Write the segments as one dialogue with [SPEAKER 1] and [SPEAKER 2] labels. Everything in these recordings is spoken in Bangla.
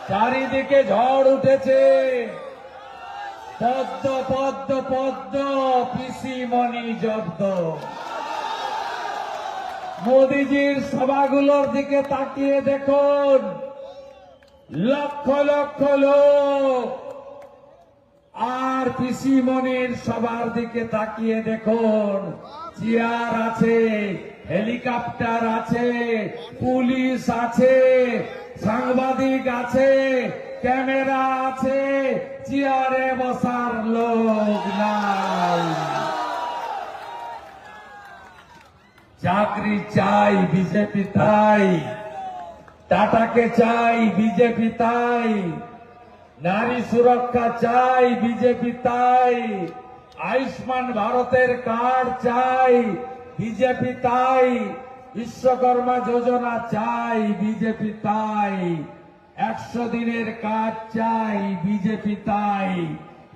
[SPEAKER 1] চারিদিকে ঝড় উঠেছে। পদ্ম পদ্ম পদ্ম পিসিমণি জব্দ। মোদিজির সভাগুলোর দিকে তাকিয়ে দেখুন, লক্ষ লক্ষ লোক। আর পিসিমণির সবার দিকে তাকিয়ে দেখুন, চেয়ার আছে, হেলিকপ্টার আছে, পুলিশ আছে, সাংবাদিক আছে, ক্যামেরা আছে, চেয়ারে বসার লোক নাই। চাকরি চাই বিজেপি তাই, টাটাকে চাই বিজেপি তাই, নারী সুরক্ষা চাই বিজেপি তাই, আয়ুষ্মান ভারতের কার্ড চাই বিজেপি তাই, বিশ্বকর্মা যোজনা চাই বিজেপি তাই, 100 দিনের কাজ চাই বিজেপি তাই,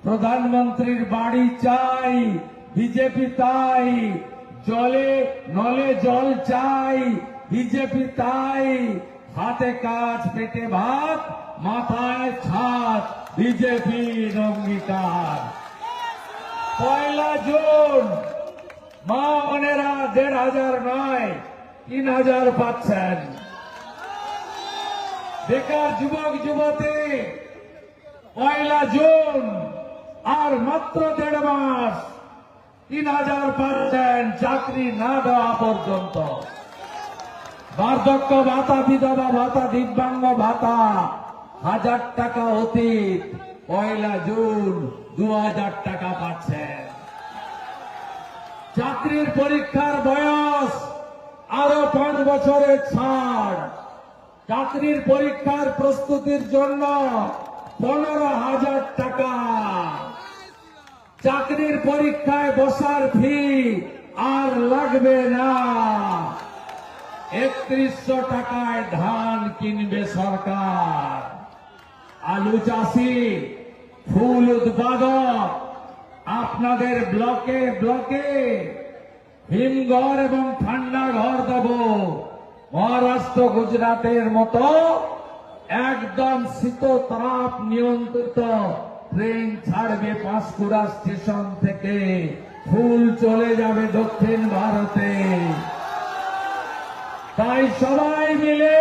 [SPEAKER 1] প্রধানমন্ত্রীর বাড়ি চাই বিজেপি তাই, জলে নলে জল চাই বিজেপি তাই, হাতে কাজ পেটে ভাত মাথায় ছাদ বিজেপির অঙ্গীকার। 1 জুন মা বোনেরা 1,500 নয় 3,000 পাচ্ছেন। বেকার যুবক যুবতী 1 জুন আর মাত্র 1.5 মাস 3,000 পাচ্ছেন চাকরি না দেওয়া পর্যন্ত। বার্ধক্য ভাতা, বিধবা ভাতা, দিব্যাঙ্গ ভাতা 1000 টাকা অতীত, 1 জুন 2000 টাকা পাচ্ছেন। চাকরির পরীক্ষার বয়স আরো 5 বছরের ছাড়। চাকরির পরীক্ষার প্রস্তুতির জন্য 15,000 টাকা। চাকরির পরীক্ষায় বসার ফি আর লাগবে না। 3100 টাকায় ধান কিনবে সরকার। আলু চাষি, ফুল উৎপাদক, আপনাদের ব্লকে ব্লকে হিমঘর এবং ঠান্ডা ঘর দেব। মহারাষ্ট্র গুজরাটের মতো একদম শীততাপ নিয়ন্ত্রিত ট্রেন ছাড়বে পাঁশকুড়া স্টেশন থেকে, ফুল চলে যাবে দক্ষিণ ভারতে। তাই সবাই মিলে